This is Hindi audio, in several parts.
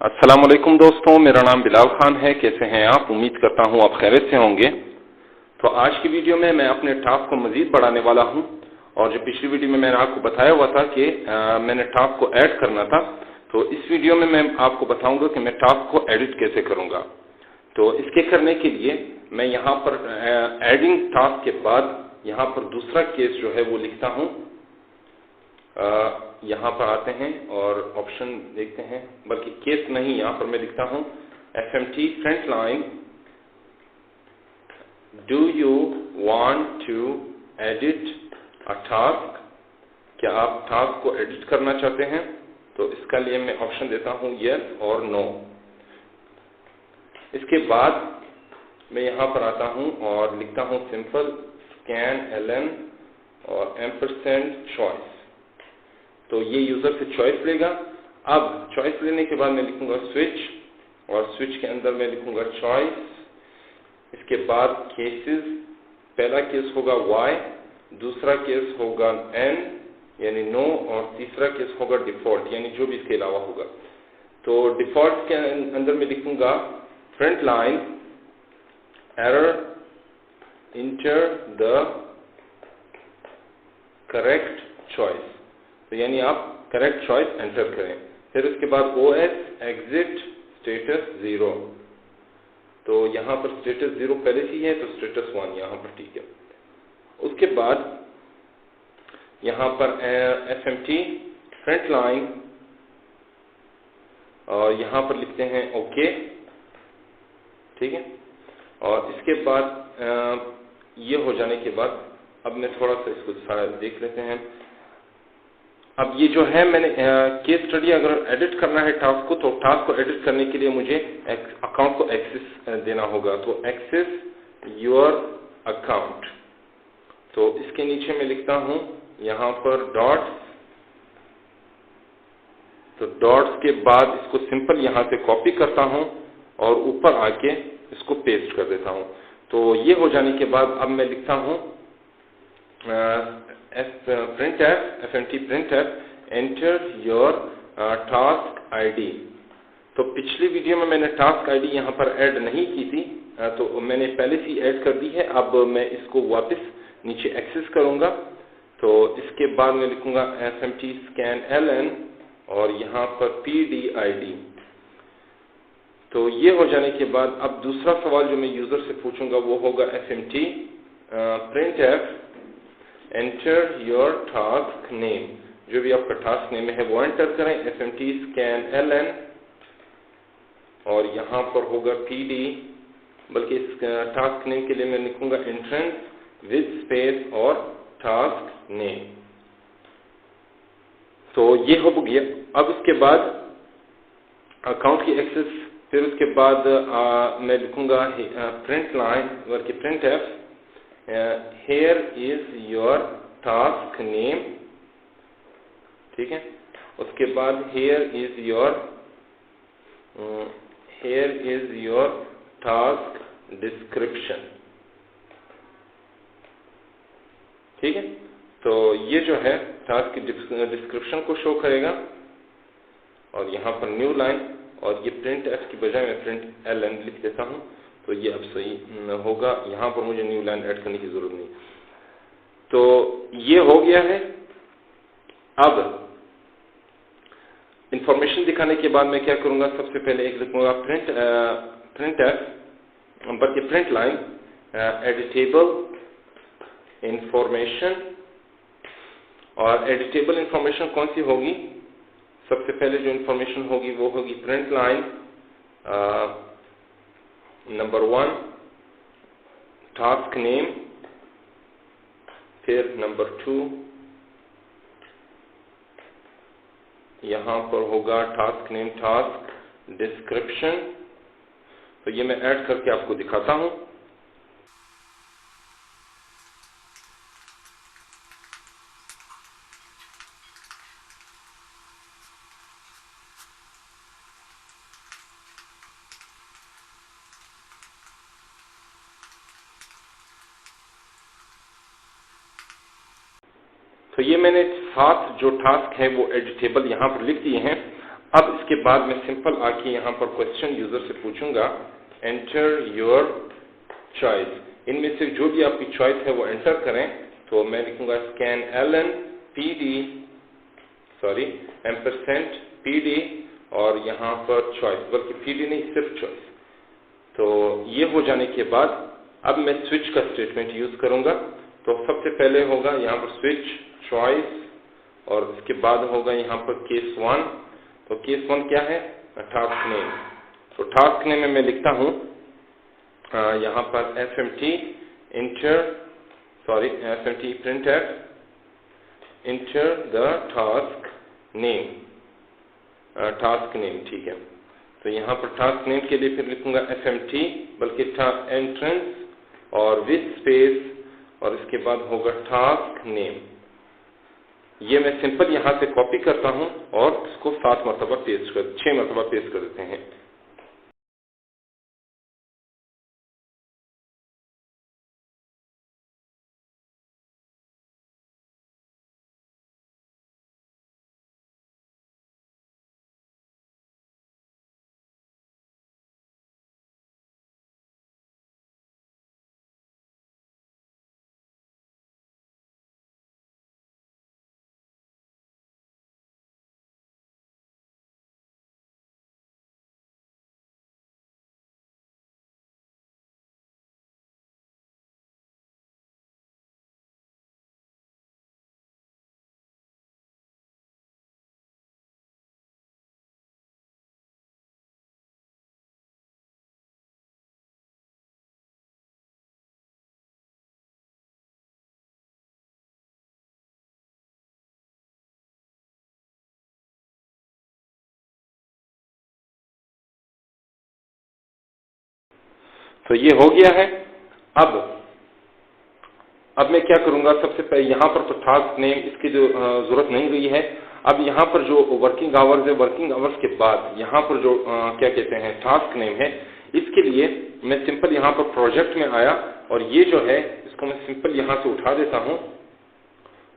अस्सलाम वालेकुम दोस्तों, मेरा नाम बिलाल खान है। कैसे हैं आप? उम्मीद करता हूं आप खैरियत से होंगे। तो आज की वीडियो में मैं अपने टास्क को मजीद बढ़ाने वाला हूं। और जो पिछली वीडियो में मैंने आपको बताया हुआ था कि मैंने टास्क को ऐड करना था, तो इस वीडियो में मैं आपको बताऊंगा कि मैं टास्क को एडिट कैसे करूंगा। तो इसके करने के लिए मैं यहाँ पर एडिंग टास्क के बाद यहाँ पर दूसरा केस जो है वो लिखता हूँ। यहाँ पर आते हैं और ऑप्शन देखते हैं, बल्कि केस नहीं, यहाँ पर मैं लिखता हूँ FMT front line, do you want to edit a task? क्या आप टास्क को एडिट करना चाहते हैं? तो इसका लिए मैं ऑप्शन देता हूँ यस और नो। इसके बाद मैं यहाँ पर आता हूँ और लिखता हूँ सिंपल स्कैन LN और %choice। तो ये यूजर से चॉइस लेगा। अब चॉइस लेने के बाद मैं लिखूंगा स्विच, और स्विच के अंदर मैं लिखूंगा चॉइस। इसके बाद केसेस, पहला केस होगा Y, दूसरा केस होगा N यानी नो, और तीसरा केस होगा डिफॉल्ट यानी जो भी इसके अलावा होगा। तो डिफॉल्ट के अंदर मैं लिखूंगा front line error, enter the correct choice. तो यानी आप करेक्ट चॉइस एंटर करें। फिर उसके बाद OS एग्जिट स्टेटस 0। तो यहाँ पर स्टेटस 0 पहले से ही है, तो स्टेटस 1 यहाँ पर ठीक है। उसके बाद यहाँ पर FMT फ्रंट लाइन, और यहाँ पर लिखते हैं ओके, ठीक है। और इसके बाद ये हो जाने के बाद अब मैं थोड़ा सा इसको सारा देख लेते हैं। अब ये जो है मैंने केस स्टडी अगर एडिट करना है टास्क को, तो टास्क को एडिट करने के लिए मुझे अकाउंट को एक्सेस देना होगा। तो एक्सेस योर अकाउंट, तो इसके नीचे मैं लिखता हूं यहाँ पर डॉट्स। तो डॉट्स के बाद इसको सिंपल यहाँ से कॉपी करता हूं और ऊपर आके इसको पेस्ट कर देता हूं। तो ये हो जाने के बाद अब मैं लिखता हूं printf FMT printf enter your task ID। तो पिछली वीडियो में मैंने टास्क आईडी यहाँ पर ऐड नहीं की थी, तो मैंने पहले से ऐड कर दी है। अब मैं इसको वापस नीचे एक्सेस करूंगा। तो इसके बाद मैं लिखूंगा FMT scan LN और यहाँ पर PDID। तो ये हो जाने के बाद अब दूसरा सवाल जो मैं यूजर से पूछूंगा वो होगा FMT printf enter your task name। जो भी आपका टास्क नेम है वो एंटर करें। FMT scan LN और यहाँ पर होगा PD, बल्कि इस टास्क नेम के लिए मैं लिखूंगा एंट्रेंस विद स्पेस और टास्क नेम। तो ये हो गया। अब इसके बाद अकाउंट की एक्सेस, फिर उसके बाद मैं लिखूंगा प्रिंट लाइन बल्कि printf here is your task name, ठीक है। उसके बाद here is your task description, ठीक है। तो ये जो है टास्क की डिस्क्रिप्शन को शो करेगा। और यहाँ पर न्यू लाइन, और ये printf की बजाय मैं print LN लिख देता हूँ। तो ये अब सही होगा। यहाँ पर मुझे न्यू लाइन ऐड करने की जरूरत नहीं। तो ये हो गया है। अब इंफॉर्मेशन दिखाने के बाद मैं क्या करूंगा, सबसे पहले एक लिखूंगा printf बल्कि प्रिंट लाइन एडिटेबल इंफॉर्मेशन। और एडिटेबल इंफॉर्मेशन कौन सी होगी? सबसे पहले जो इंफॉर्मेशन होगी वो होगी print line number 1 task name, फिर नंबर 2 यहाँ पर होगा टास्क नेम टास्क डिस्क्रिप्शन। तो ये मैं ऐड करके आपको दिखाता हूँ। तो ये मैंने 7 जो टास्क है वो एडिटेबल यहाँ पर लिख दिए हैं। अब इसके बाद मैं सिंपल आके यहाँ पर क्वेश्चन यूजर से पूछूंगा, एंटर योर चॉइस। इनमें से जो भी आपकी चॉइस है वो एंटर करें। तो मैं लिखूंगा स्कैन एलन PD $PD और यहाँ पर चॉइस, बल्कि PD नहीं, सिर्फ चॉइस। तो ये हो जाने के बाद अब मैं स्विच का स्टेटमेंट यूज करूंगा। तो सबसे पहले होगा यहाँ पर स्विच चॉइस और इसके बाद होगा यहाँ पर केस 1। तो केस 1 क्या है? Task name. तो टास्क नेम में मैं लिखता हूँ यहाँ पर FMT printf enter the task name, ठीक है। तो यहाँ पर टास्क नेम के लिए फिर लिखूंगा FMT, बल्कि एंट्रेंस और विथ स्पेस और इसके बाद होगा टास्क नेम। ये मैं सिंपल यहाँ से कॉपी करता हूँ और इसको 6 मरतबा पेस्ट कर देते हैं। तो ये हो गया है। अब मैं क्या करूंगा, सबसे पहले यहाँ पर तो टास्क नेम इसकी जो जरूरत नहीं रही है। अब यहाँ पर जो वर्किंग आवर्स है, वर्किंग आवर्स के बाद यहाँ पर जो क्या कहते हैं टास्क नेम है, इसके लिए मैं सिंपल यहाँ पर प्रोजेक्ट में आया और ये जो है इसको मैं सिंपल यहाँ से उठा देता हूँ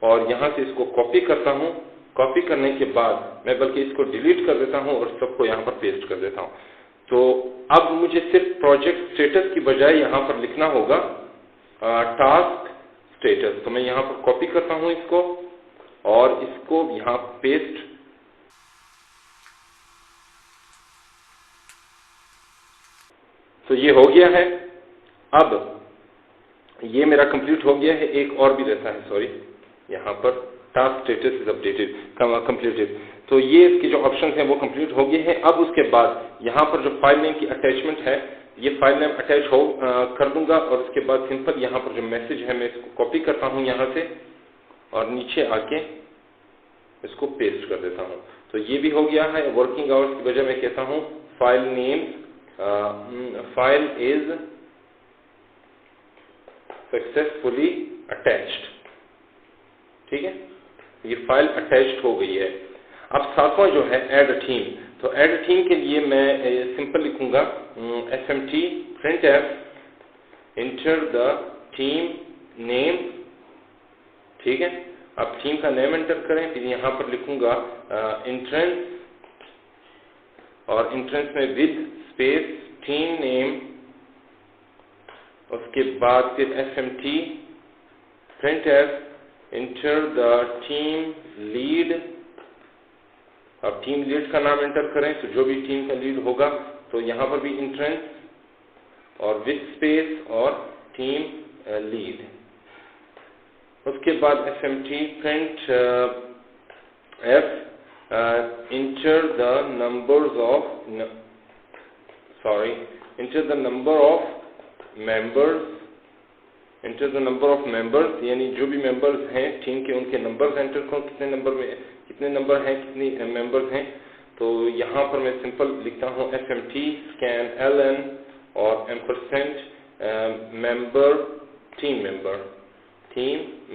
और यहाँ से इसको कॉपी करता हूँ। कॉपी करने के बाद मैं बल्कि इसको डिलीट कर देता हूँ और सबको यहाँ पर पेस्ट कर देता हूँ। तो अब मुझे सिर्फ प्रोजेक्ट स्टेटस की बजाय यहाँ पर लिखना होगा टास्क स्टेटस। तो मैं यहाँ पर कॉपी करता हूँ इसको और इसको यहाँ पेस्ट। तो ये हो गया है। अब ये मेरा कंप्लीट हो गया है। एक और भी रहता है, सॉरी, यहाँ पर task status is updated completed. तो ये इसके जो ऑप्शंस हैं वो कंप्लीट हो गए हैं। अब उसके बाद यहाँ पर जो फाइल नेम की अटैचमेंट है, ये फाइल नेम अटैच कर दूंगा और उसके बाद सिंपल यहाँ पर जो मैसेज है मैं इसको कॉपी करता हूँ यहाँ से और नीचे आके इसको पेस्ट कर देता हूँ। तो ये भी हो गया है। वर्किंग आवर्स की बजाय मैं कहता हूँ file name file is successfully attached, ठीक है। ये फाइल अटैच्ड हो गई है। अब 7वां जो है ऐड थीम। तो ऐड थीम के लिए मैं सिंपल लिखूंगा FMT printf enter the theme name, ठीक है। अब थीम का नेम एंटर करें, फिर यहाँ पर लिखूंगा एंट्रेंस और एंट्रेंस में विद स्पेस थीम नेम, उसके बाद फिर FMT printf enter the theme lead. अब टीम लीड का नाम एंटर करें, तो जो भी टीम का लीड होगा तो यहाँ पर भी एंट्रेंस और विथ स्पेस और टीम लीड। उसके बाद FMT print f enter the numbers of enter the number of members, यानी जो भी मेंबर्स हैं टीम के उनके नंबर्स एंटर करो, कितने नंबर हैं, कितनी मेंबर्स हैं। तो यहाँ पर मैं सिंपल लिखता हूँ FMT scan ln और एम्परसेंट मेंबर टीम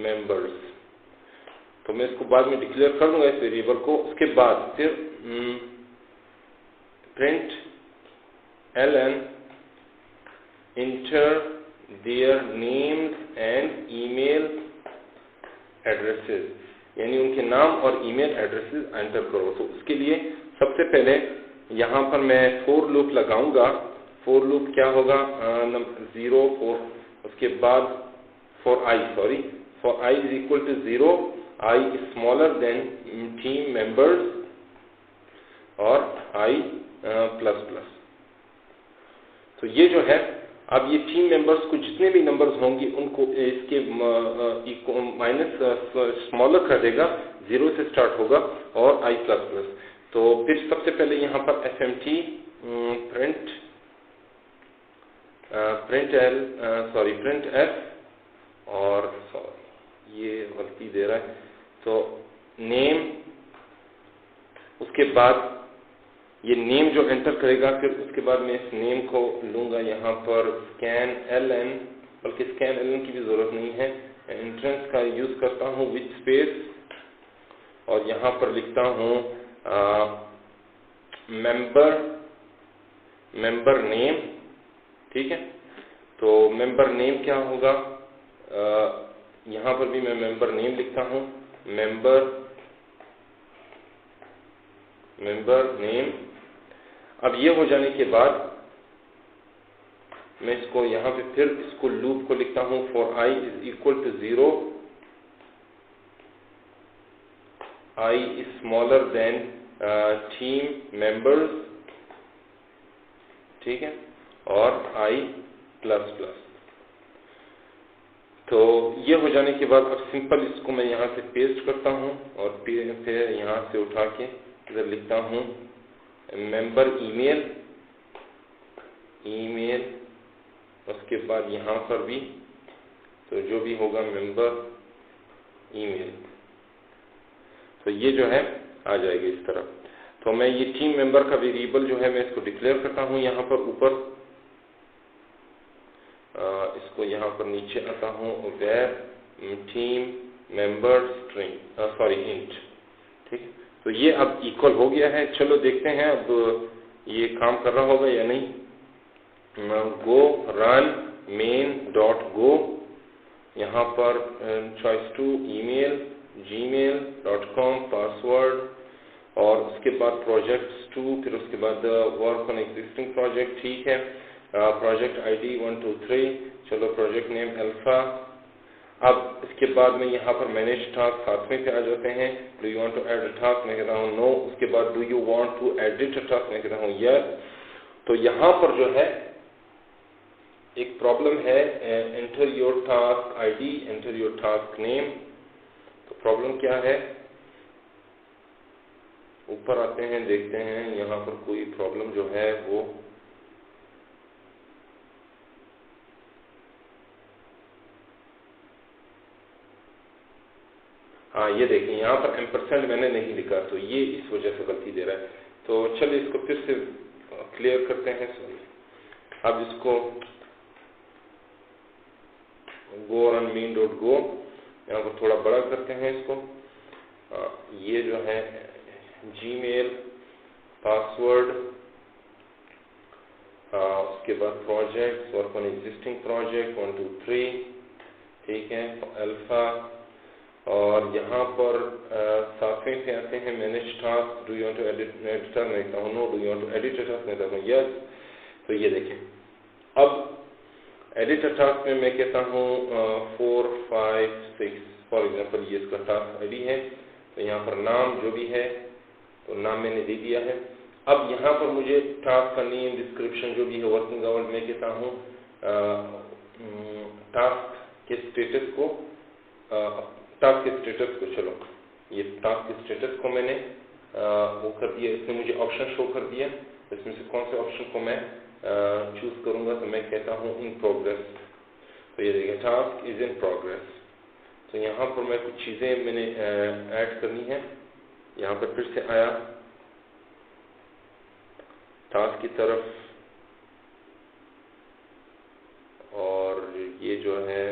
मेंबर्स। तो मैं इसको बाद में डिक्लेयर कर दूंगा इस वेरिएबल को। उसके बाद फिर print ln inter their names and email addresses, यानी उनके नाम और ईमेल एड्रेसेस एंटर करो। तो उसके लिए सबसे पहले यहाँ पर मैं फोर लूप लगाऊंगा। फोर लूप क्या होगा, 0 4, उसके बाद for i is equal to 0, i is smaller than team members और i प्लस प्लस। तो ये जो है, अब ये टीम मेंबर्स को जितने भी नंबर्स होंगी उनको इसके माइनस स्मॉलर कर देगा, 0 से स्टार्ट होगा और i प्लस प्लस। तो फिर सबसे पहले यहाँ पर fmt प्रिंट f, और ये गलती दे रहा है, तो नेम, उसके बाद ये नेम जो एंटर करेगा, फिर उसके बाद मैं इस नेम को लूंगा यहाँ पर स्कैन ln, बल्कि स्कैन ln की भी जरूरत नहीं है, एंट्रेंस का यूज करता हूँ विथ स्पेस, और यहाँ पर लिखता हूँ मेंबर नेम। ठीक है, तो मेंबर नेम क्या होगा, यहाँ पर भी मैं मेंबर नेम लिखता हूँ, मेंबर नेम। अब ये हो जाने के बाद मैं इसको यहाँ पे फिर इसको लूप को लिखता हूँ, for i is equal to 0, i is smaller than team members. ठीक है, और i प्लस प्लस। तो ये हो जाने के बाद अब सिंपल इसको मैं यहाँ से पेस्ट करता हूँ, और फिर यहाँ से उठा के इधर लिखता हूँ मेंबर ईमेल, उसके बाद यहाँ पर भी तो जो भी होगा मेंबर ईमेल। तो ये जो है आ जाएगी इस तरह। तो मैं ये टीम मेंबर का वेरिएबल जो है मैं इसको डिक्लेयर करता हूँ यहाँ पर ऊपर, इसको यहाँ पर नीचे आता हूँ, where team member string int. ठीक है, तो ये अब इक्वल हो गया है। चलो देखते हैं अब ये काम कर रहा होगा या नहीं। गो रन मेन डॉट गो, यहाँ पर चॉइस 2 ईमेल gmail.com पासवर्ड, और उसके बाद प्रोजेक्ट्स 2, फिर उसके बाद वर्क ऑन एग्जिस्टिंग प्रोजेक्ट। ठीक है, प्रोजेक्ट आईडी 1 2 3, चलो प्रोजेक्ट नेम अल्फा। अब इसके बाद में यहाँ पर मैनेज टास्क 7वें पे आ जाते हैं। Do you want to add a task, मैं कहता हूँ नो। उसके बाद do you want to edit a task, मैं कहता हूँ यस। तो यहाँ पर जो है एक प्रॉब्लम है, enter your task ID, enter your task name. तो प्रॉब्लम क्या है, ऊपर आते हैं, देखते हैं यहाँ पर कोई प्रॉब्लम जो है वो हाँ, ये देखिए यहाँ पर एम्परसेंड मैंने नहीं लिखा, तो ये इस वजह से गलती दे रहा है। तो चलिए इसको फिर से क्लियर करते हैं। अब इसको गो रन मेन डॉट गो, यहाँ पर थोड़ा बड़ा करते हैं इसको। ये जो है जीमेल पासवर्ड, उसके बाद project, work on existing project 1 2 3। ठीक है, अल्फा, और यहाँ पर 7वें पे आते हैं manage task. Do you want to edit task, मैं कहता हूँ no. Do you want to edit task, मैं कहता हूँ यस। तो ये देखें, अब एडिट टास्क में मैं कहता हूँ 4 5 6, फॉर एग्जाम्पल ये इसका टास्क आईडी है। तो यहाँ पर नाम जो भी है तो नाम मैंने दे दिया है। अब यहाँ पर मुझे टास्क का नेम, डिस्क्रिप्शन जो भी है, वर्किंग आवर्स, मैं कहता हूँ टास्क के स्टेटस को, चलो ये टास्क के स्टेटस को मैंने वो कर दिया, इसने मुझे ऑप्शन शो कर दिया। इसमें से कौन से ऑप्शन को मैं चूज करूंगा, तो मैं कहता हूँ इन प्रोग्रेस। तो ये देखिए टास्क इज इन प्रोग्रेस। तो यहाँ पर मैं कुछ चीजें मैंने ऐड करनी है। यहाँ पर फिर से आया टास्क की तरफ, और ये जो है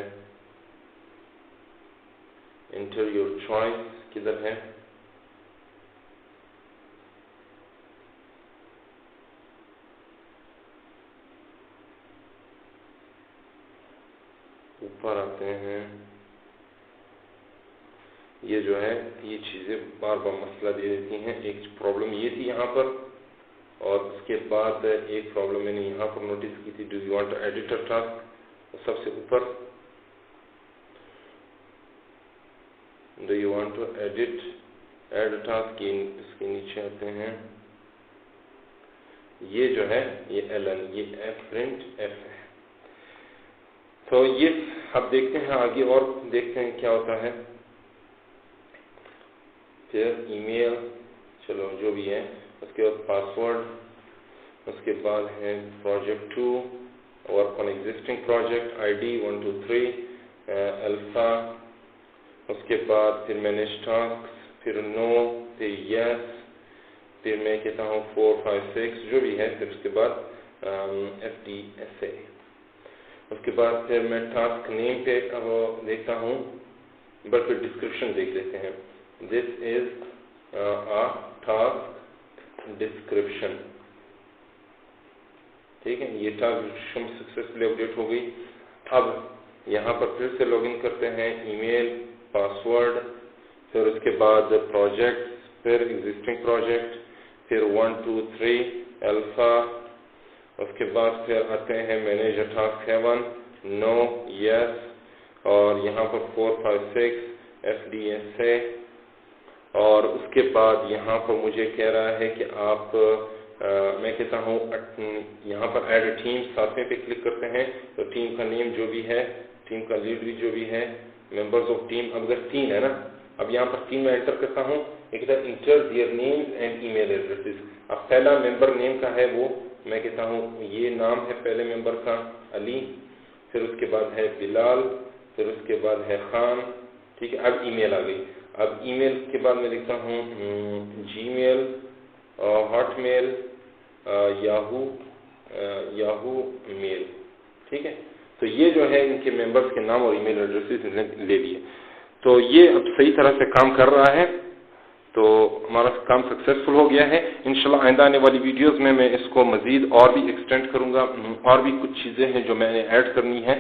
एंटर योर चॉइस किधर है, ऊपर आते हैं, ये जो है ये चीज़ें बार बार मसला दे देती हैं। एक प्रॉब्लम ये थी यहाँ पर, और उसके बाद एक प्रॉब्लम मैंने यहाँ पर नोटिस की थी, do you want to edit a task, सबसे ऊपर do you want to add task, इसके नीचे आते हैं, ये जो है ये ln, ये print f है। तो ये अब देखते हैं आगे और देखते हैं क्या होता है। फिर ईमेल, चलो जो भी है, उसके बाद पासवर्ड, उसके बाद है project 2, work on existing project, ID 1 2 3, alpha, उसके बाद फिर मैनेज टास्क, फिर नो, फिर यस, फिर मैं कहता हूँ 4 5 6 जो भी है, फिर उसके बाद FDSA, उसके बाद फिर मैं टास्क नेम पे अब देखता हूँ, बट फिर डिस्क्रिप्शन देख लेते हैं। This is a task description, ठीक है, ये टास्क डिस्क्रिप्शन सक्सेसफुली अपडेट हो गई। अब यहाँ पर फिर से लॉगिन करते हैं, ईमेल, पासवर्ड, फिर उसके बाद प्रोजेक्ट, फिर एग्जिस्टिंग प्रोजेक्ट, फिर 1 2 3 अल्फा, उसके बाद फिर आते हैं manage a task 7, no, yes, और यहाँ पर 4 5 6 FDSA, और उसके बाद यहाँ पर मुझे कह रहा है कि आप मैं कहता हूँ यहाँ पर ऐड टीम, सातवें पे क्लिक करते हैं तो टीम का नेम जो भी है, टीम का लीड भी जो भी है, मेंबर्स ऑफ टीम, अब अगर 3 है ना, अब यहाँ पर 3 मैं एंटर करता हूँ, एक तरह inter their names and email addresses. अब पहला मेंबर नेम का है वो मैं कहता हूँ ये नाम है पहले मेंबर का अली, फिर उसके बाद है बिलाल, फिर उसके बाद है खान, ठीक है। अब ईमेल आ गई, अब ईमेल के बाद मैं लिखता हूँ जीमेल, हॉटमेल, याहू मेल, ठीक है। तो ये जो है इनके मेंबर्स के नाम और ईमेल एड्रेसेस ले लिए। तो ये अब सही तरह से काम कर रहा है, तो हमारा काम सक्सेसफुल हो गया है। इंशाल्लाह आइंदा आने वाली वीडियोस में मैं इसको मजीद और भी एक्सटेंड करूंगा, और भी कुछ चीज़ें हैं जो मैंने ऐड करनी है।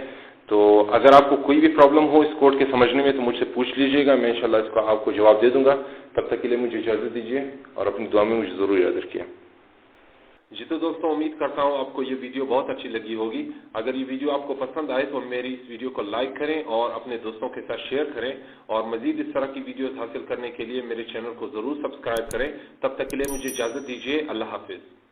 तो अगर आपको कोई भी प्रॉब्लम हो इस कोड के समझने में तो मुझसे पूछ लीजिएगा, मैं इंशाल्लाह इसको आपको जवाब दे दूंगा। तब तक के लिए मुझे इजाज़त दीजिए और अपनी दुआ में मुझे ज़रूर याद रखिए। जी तो दोस्तों, उम्मीद करता हूँ आपको ये वीडियो बहुत अच्छी लगी होगी। अगर ये वीडियो आपको पसंद आए तो मेरी इस वीडियो को लाइक करें और अपने दोस्तों के साथ शेयर करें, और मजीद इस तरह की वीडियोस हासिल करने के लिए मेरे चैनल को ज़रूर सब्सक्राइब करें। तब तक के लिए मुझे इजाज़त दीजिए। अल्लाह हाफिज़।